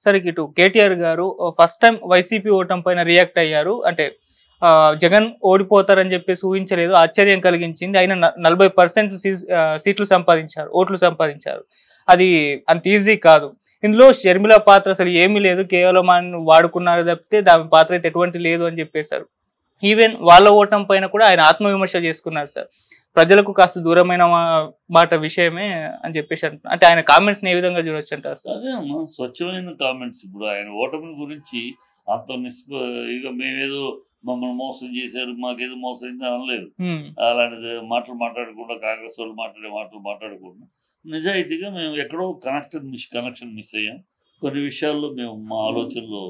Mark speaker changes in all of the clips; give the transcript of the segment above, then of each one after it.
Speaker 1: సరే ఇటు కేటీఆర్ గారు ఫస్ట్ టైం వైసీపీ ఓటమి పైన రియాక్ట్ అయ్యారు. అంటే జగన్ ఓడిపోతారని చెప్పేసి ఊహించలేదు. ఆశ్చర్యం కలిగించింది. అయినా 40% సీట్లు సంపాదించారు. ఓట్లు సంపాదించారు. అది అంత ఈజీ కాదు. ఇందులో షర్మిల పాత్ర అసలు ఏమీ లేదు. కేవలం ఆయన వాడుకున్నారు తప్పితే దాని పాత్ర అయితే ఎటువంటి లేదు అని చెప్పేశారు. ఈవెన్ వాళ్ళ ఓటమి పైన కూడా ఆయన ఆత్మవిమర్శ చేసుకున్నారు సార్. ప్రజలకు కాస్త దూరమైన మాట విషయమే అని చెప్పేసి అంటున్నారు. అంటే ఆయన కామెంట్స్‌ని ఏ విధంగా చూడొచ్చు అంటారు సార్?
Speaker 2: అదే అమ్మా స్వచ్ఛమైన కామెంట్స్. ఇప్పుడు ఆయన ఓటమి గురించి అంత ఇక మేమేదో మమ్మల్ని మోసం చేశారు, మాకేదో మోసం అయింది అనలేదు. అలాంటిది మాటలు మాట్లాడకుండా, కాంగ్రెస్ వాళ్ళు మాట్లాడే మాటలు మాట్లాడకుండా నిజాయితీగా మేము ఎక్కడో కనెక్షన్ మిస్ అయ్యాం. కొన్ని విషయాల్లో మేము మా ఆలోచనలో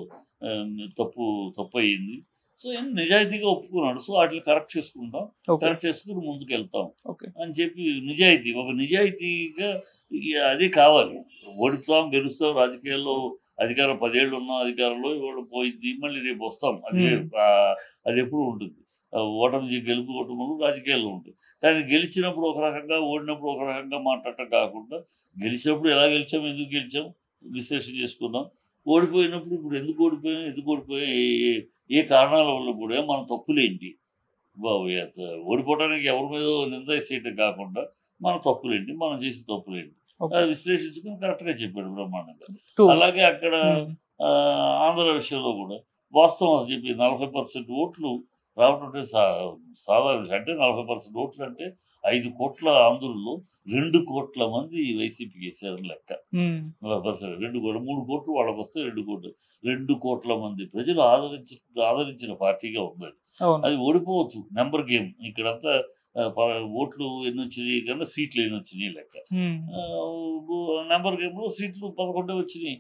Speaker 2: తప్పు అయ్యింది. సో నిజాయితీగా ఒప్పుకున్నాడు. సో వాటిని కరెక్ట్ చేసుకుంటాం, కరెక్ట్ చేసుకుని ముందుకు వెళ్తాం అని చెప్పి ఒక నిజాయితీగా అది కావాలి. ఓడిపోతాం, గెలుస్తాం. రాజకీయాల్లో అధికారం 10 ఏళ్ళు ఉన్న అధికారంలో ఇవాళ పోయింది, మళ్ళీ రేపు వస్తాం. అది ఎప్పుడు ఉంటుంది. గెలుపు ఓటములు రాజకీయాల్లో ఉంటుంది. కానీ గెలిచినప్పుడు ఒక రకంగా, ఓడినప్పుడు ఒక రకంగా మాట్లాడటం కాకుండా, గెలిచినప్పుడు ఎలా గెలిచాం, ఎందుకు గెలిచాం విశ్లేషణ చేసుకున్నాం. ఓడిపోయినప్పుడు ఇప్పుడు ఎందుకు ఓడిపోయాం, ఏ కారణాల వల్ల కూడా మన తప్పులేంటి, ఓడిపోవడానికి ఎవరి మీద నింద చేయటం కాకుండా మన తప్పులేంటి, మనం చేసే తప్పులేంటి అది విశ్లేషించుకుని కరెక్ట్గా చెప్పాడు బ్రహ్మాండంగా. అలాగే అక్కడ ఆంధ్ర విషయంలో కూడా వాస్తవం చెప్పి 40% ఓట్లు రావటం అంటే సాధారణ విషయం. అంటే 40% ఓట్లు అంటే 5 కోట్ల ఆంధ్రుల్లో 2 కోట్ల మంది వైసీపీకి వేసారని లెక్క. 40%, 2 కోట్లు, 3 కోట్లు వాళ్ళకి వస్తే 2 కోట్ల మంది ప్రజలు ఆదరించిన పార్టీగా ఉంది. అది ఓడిపోవచ్చు, నెంబర్ గేమ్. ఇక్కడంతా ఓట్లు ఎన్ని వచ్చినాయి కన్నా సీట్లు ఎన్ని వచ్చినాయి లెక్క. నెంబర్ గేమ్లో సీట్లు 11 వచ్చినాయి.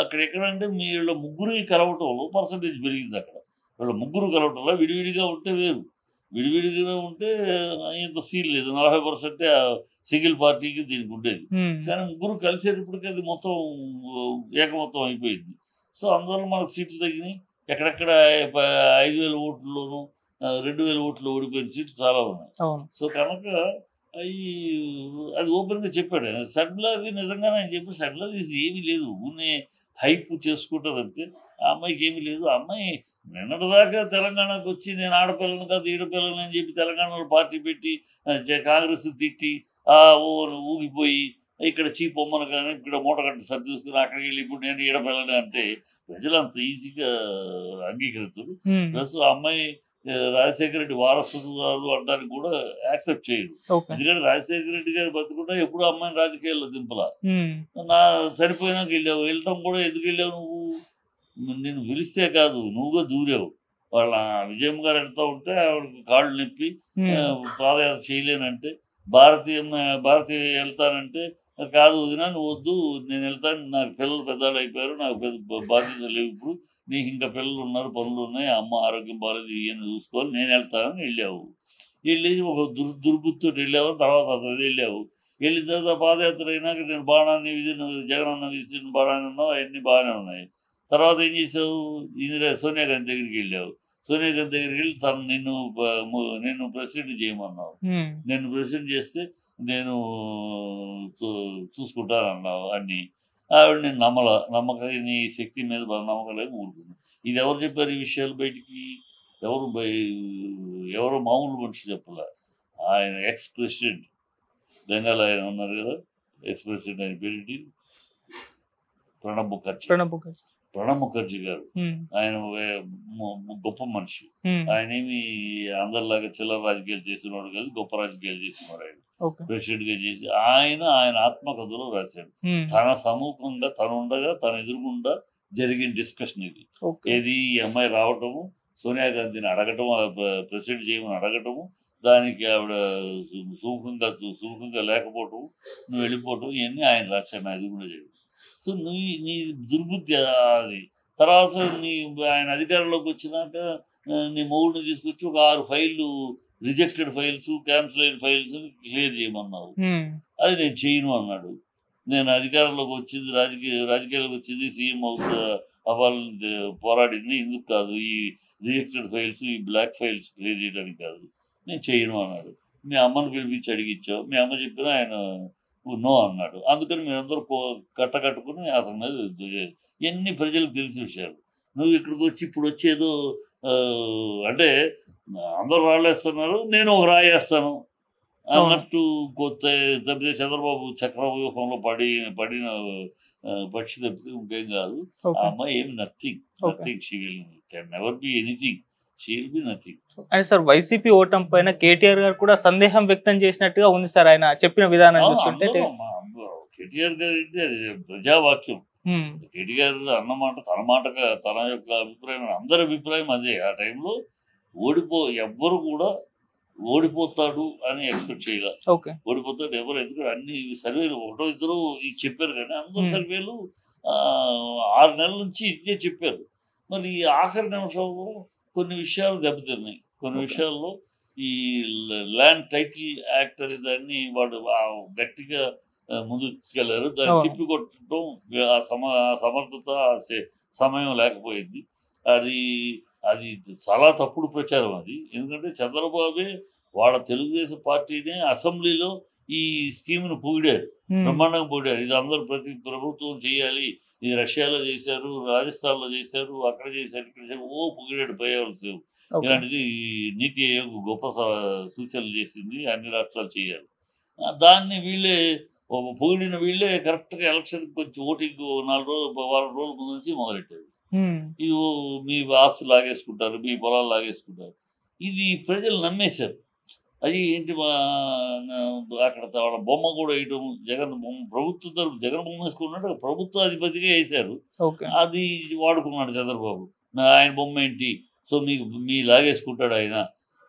Speaker 2: అక్కడ ఎక్కడంటే వీళ్ళ ముగ్గురు కలవటంలో పర్సంటేజ్ పెరిగింది. అక్కడ వీళ్ళ ముగ్గురు కలవటంలో విడివిడిగా ఉంటే వేరు, విడివిడిగా ఉంటే ఇంత సీల్ లేదు. 40% సింగిల్ పార్టీకి దీనికి ఉండేది. కానీ ముగ్గురు కలిసేటప్పటికి అది మొత్తం ఏకమొత్తం అయిపోయింది. సో అందువల్ల మనకు సీట్లు తగ్గినాయి. ఎక్కడెక్కడ 5,000 ఓట్లలోనూ 2,000 ఓట్లు ఓడిపోయిన సీట్లు చాలా ఉన్నాయి. సో కనుక అది ఓపెన్గా చెప్పాడు. షర్మిలాది నిజంగానే ఆయన చెప్పి షర్మిలాది ఏమీ లేదు, ఊనే హైప్ చేసుకుంటా తప్పితే ఆ అమ్మాయికి ఏమీ లేదు. ఆ అమ్మాయి నిన్నటిదాకా తెలంగాణకు వచ్చి నేను ఆడపిల్లను కాదు ఈడపిల్లని అని చెప్పి తెలంగాణలో పార్టీ పెట్టి కాంగ్రెస్ తిట్టి ఊగిపోయి ఇక్కడ చీపొమ్మను కానీ ఇక్కడ మూటగట్టు సర్దిసుకుని అక్కడికి వెళ్ళి ఇప్పుడు నేను ఈడపిల్లని అంటే ప్రజలు అంత ఈజీగా అంగీకరిస్తారు. ప్లస్ ఆ అమ్మాయి రాజశేఖర రెడ్డి వారసురాలు అనడానికి కూడా యాక్సెప్ట్ చేయరు. ఎందుకంటే రాజశేఖర రెడ్డి గారు బతుకుంటా ఎప్పుడు అమ్మాయిని రాజకీయాల్లో దింపలా. చనిపోయినాక వెళ్ళటం కూడా ఎందుకు వెళ్ళావు నువ్వు, నేను పిలిస్తే కాదు నువ్వుగా దూరావు. వాళ్ళ విజయమ్మ గారు వెళ్తూ ఉంటే ఆవిడకి కాళ్ళు నొప్పి పాదయాత్ర చేయలేనంటే భారతీయ వెళ్తానంటే కాదు వదినా నువ్వు వద్దు, నేను వెళ్తాను, నాకు పిల్లలు పెద్దవాళ్ళు అయిపోయారు, నాకు పెద్ద బాధ్యత లేవు, ఇప్పుడు నీకు ఇంకా పిల్లలు ఉన్నారు, పనులు ఉన్నాయి, అమ్మ ఆరోగ్యం బాగాలేదు, ఇవన్నీ చూసుకోవాలి, నేను వెళ్తానని వెళ్ళావు. వెళ్ళేసి ఒక దుర్బుద్ధితో వెళ్ళావు. తర్వాత అది వెళ్ళావు. వెళ్ళిన తర్వాత పాదయాత్ర అయినాక నేను బాణాన్ని జగనన్న విసిరిన బాణాన్ని ఉన్నావు, అవన్నీ బాగానే ఉన్నాయి. తర్వాత ఏం చేసావు, సోనియా గాంధీ దగ్గరికి వెళ్ళావు. సోనియా గాంధీ దగ్గరికి వెళ్ళి నిన్ను ప్రెసిడెంట్ చేయమన్నావు. నేను ప్రెసిడెంట్ చేస్తే నేను చూసుకుంటానన్నావు అన్నీ. ఆవిడ నేను నీ శక్తి మీద నమ్మకలేక ఊరుకున్నాను. ఇది ఎవరు చెప్పారు ఈ విషయాలు బయటికి? ఎవరో మామూలు మనిషి చెప్పలే. ఆయన ఎక్స్ ప్రెసిడెంట్ బెంగాల్ ఆయన ఉన్నారు కదా, ఎక్స్ ప్రెసిడెంట్ ఆయన పేరేంటి, ప్రణబ్ ముఖర్జీ గారు. ఆయన గొప్ప మనిషి. ఆయన ఏమి అందరిలాగా చిల్లర రాజకీయాలు చేసినవాడు కాదు, గొప్ప రాజకీయాలు చేసినవాడు. ఆయన ప్రెసిడెంట్ గా చేసి ఆయన ఆత్మకథలో రాశాడు. తన సముఖంగా తను ఉండగా తన ఎదురుగుండా జరిగిన డిస్కషన్ ఇది. ఏది ఈ అమ్మాయి రావటము, సోనియా గాంధీని అడగటము, ప్రెసిడెంట్ చేయమని అడగటము, దానికి ఆవిడ సుముఖంగా లేకపోవటం, నువ్వు వెళ్ళిపోవటం, ఇవన్నీ ఆయన రాశాడు. నా ఇది కూడా జరిగింది. సో నీ దుర్బుద్ధి అది. తర్వాత ఆయన అధికారంలోకి వచ్చినాక నీ మొగుడిని తీసుకొచ్చి ఒక 6 ఫైళ్ళు రిజెక్టెడ్ ఫైల్స్, క్యాన్సిల్ అయిన ఫైల్స్ క్లియర్ చేయమన్నావు. అది నేను చేయను అన్నాడు. నేను అధికారంలోకి వచ్చింది, రాజకీయాలకు వచ్చింది, సీఎం అవ్వాలని పోరాడింది ఎందుకు కాదు, ఈ రిజెక్టెడ్ ఫైల్స్, ఈ బ్లాక్ ఫైల్స్ క్లియర్ చేయడానికి కాదు, నేను చేయను అన్నాడు. మీ అమ్మను పిలిపించి అడిగించావు. మీ అమ్మ చెప్పినా ఆయన నో అన్నాడు. అందుకని మీరందరూ కట్టకట్టుకుని అతని మీద ఇవన్నీ ప్రజలకు తెలిసిన విషయాలు. నువ్వు ఇక్కడికి వచ్చి ఇప్పుడు వచ్చేదో అంటే అందరూ రాళ్ళేస్తున్నారు, నేను ఒక రాయేస్తాను అన్నట్టు కొత్త తప్పితే చంద్రబాబు చక్రవ్యూహంలో పడిన పక్షి తప్పితే ఇంకేం కాదు. ఆ అమ్మాయి ఏమి nothing she can never be anything, she will be nothing.
Speaker 1: And sir YCP ఓటమి పైన కేటీఆర్ గారు కూడా సందేహం వ్యక్తం చేసినట్టుగా ఉంది సార్, ఆయన చెప్పిన విధానం చూస్తుంటే.
Speaker 2: కేటీఆర్ గారు అంటే అది ప్రజావాక్యం. కేటీఆర్ అన్నమాట తన మాటగా తన యొక్క అభిప్రాయం, అందరి అభిప్రాయం అదే. ఆ టైంలో ఎవ్వరు కూడా ఓడిపోతాడు అని ఎక్స్పెక్ట్ చేయాలి. ఓడిపోతాడు ఎవరు, ఎందుకంటే అన్ని సర్వేలు ఒకటో ఇద్దరు చెప్పారు, కానీ అందరూ సర్వేలు 6 నెలల నుంచి ఇదే చెప్పారు. మరి ఆఖరి నిమిషంలో కొన్ని విషయాలు దెబ్బతిన్నాయి. కొన్ని విషయాల్లో ఈ ల్యాండ్ టైటిల్ యాక్ట్ అనే దాన్ని వాడు గట్టిగా ముందుకు తీసుకెళ్లారు. దాన్ని తిప్పికొట్టడం సమర్థత సమయం లేకపోయింది. అది చాలా తప్పుడు ప్రచారం అది. ఎందుకంటే చంద్రబాబే వాళ్ళ తెలుగుదేశం పార్టీనే అసెంబ్లీలో ఈ స్కీమ్ను పొగిడారు, బ్రహ్మాండంగా పొగిడారు. ఇది అందరూ ప్రతి ప్రభుత్వం చేయాలి, ఇది రష్యాలో చేశారు, రాజస్థాన్లో చేశారు, అక్కడ చేశారు, ఇక్కడ చేశారు, పొగిడాడు పైవలసి. ఇలాంటిది నీతి ఆయోగ్ గొప్ప సూచనలు చేసింది, అన్ని రాష్ట్రాలు చేయాలి. దాన్ని వీళ్ళే పొగిడిన వీళ్ళే కరెక్ట్గా ఎలక్షన్కి కొంచెం ఓటింగ్ 4 రోజులు 6 రోజుల ముందు నుంచి మొదలెట్టారు. ఇది మీ ఆస్తులు లాగేసుకుంటారు, మీ పొలాలు లాగేసుకుంటారు. ఇది ప్రజలు నమ్మేశారు. అది ఏంటి అక్కడ వాళ్ళ బొమ్మ కూడా వేయటం, జగన్ బొమ్మ ప్రభుత్వం తరపు జగన్ బొమ్మ వేసుకున్నాడు, ప్రభుత్వ అధిపతిగా వేశారు. అది వాడుకున్నాడు చంద్రబాబు. ఆయన బొమ్మ ఏంటి, సో మీ లాగేసుకుంటాడు ఆయన.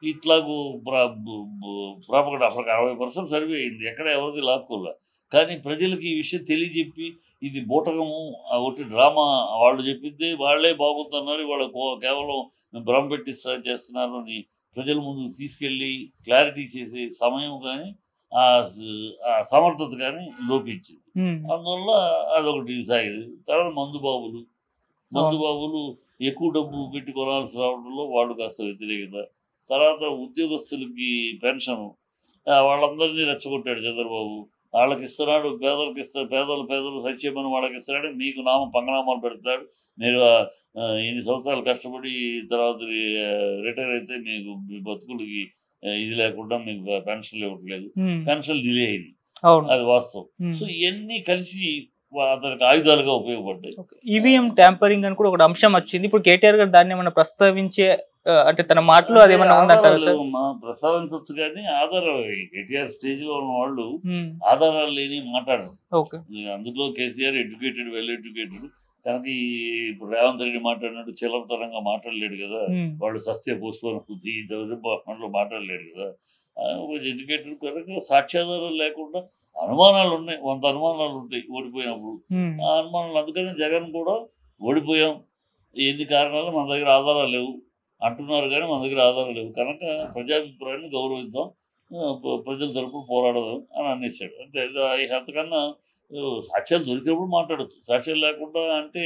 Speaker 2: ఇట్లాగూ ప్రాపగండ అప్పటికి 60% సర్వే అయింది, ఎక్కడ ఎవరికి లాక్కోలే. కానీ ప్రజలకి ఈ విషయం తెలియజెప్పి ఇది బూటకము, ఒకటి డ్రామా, వాళ్ళు చెప్పింది వాళ్ళే బాగుంటున్నారు, వాళ్ళు కేవలం భ్రమ పెట్టి చేస్తున్నారు అని ప్రజల ముందు తీసుకెళ్ళి క్లారిటీ చేసే సమయం కానీ ఆ సమర్థత కానీ లోపించింది. అందువల్ల అదొకటి సాగింది. తర్వాత మందుబాబులు ఎక్కువ డబ్బు పెట్టి కొనాల్సి రావడంలో వాళ్ళు కాస్త వ్యతిరేకత. తర్వాత ఉద్యోగస్తులకి పెన్షను, వాళ్ళందరినీ రెచ్చగొట్టాడు చంద్రబాబు. వాళ్ళకి ఇస్తున్నాడు, పేదలకు ఇస్తాడు, పేదలు సంక్షేమని వాళ్ళకి ఇస్తున్నాడు, మీకు పంగనామాలు పెడతాడు. మీరు ఇన్ని సంవత్సరాలు కష్టపడి తర్వాత రిటైర్ అయితే మీకు మీ బతుకులకి ఇది లేకుండా మీకు పెన్షన్లు ఇవ్వట్లేదు, పెన్షన్ డిలే అయింది, అది వాస్తవం. సో ఇవన్నీ కలిసి అతనికి ఆయుధాలుగా ఉపయోగపడ్డాయి.
Speaker 1: ఈవీఎం ట్యాంపరింగ్ అని కూడా ఒక అంశం వచ్చింది. ఇప్పుడు కేటీఆర్ గారు దాన్ని ఏమన్నా ప్రస్తావించే, అంటే తన మాటలు అదేమన్నా ఉందంటారా సార్?
Speaker 2: ప్రస్తావించవచ్చు, కానీ ఆధారాలు కేటీఆర్ స్టేజ్ లో ఉన్న వాళ్ళు ఆధారాలు లేని మాట్లాడరు. అందులో కేసీఆర్ ఎడ్యుకేటెడ్, వెల్ ఎడ్యుకేటెడ్. కనుక ఇప్పుడు రేవంత్ రెడ్డి మాట్లాడినట్టు చిల్లరతరంగా మాట్లాడలేడు కదా. వాళ్ళు సస్తే పోస్ట్పోన్ లో మాట్లాడలేడు కదా. ఎడ్యుకేటెడ్ కనుక సాక్ష్యాధారాలు లేకుండా అనుమానాలు ఉన్నాయి, 100 అనుమానాలు ఉంటాయి ఓడిపోయినప్పుడు. ఆ అనుమానాలు, అందుకని జగన్ కూడా ఓడిపోయాం, ఎన్ని కారణాలు మన దగ్గర ఆధారాలు లేవు అంటున్నారు, కానీ మన దగ్గర ఆధారాలు లేవు. కనుక ప్రజాభిప్రాయాన్ని గౌరవిద్దాం, ప్రజల తరపున పోరాడదాం అని అనేసాడు. అంతే. అంతకన్నా సాక్ష్యాలు దొరికినప్పుడు మాట్లాడచ్చు, సాక్ష్యాలు లేకుండా అంటే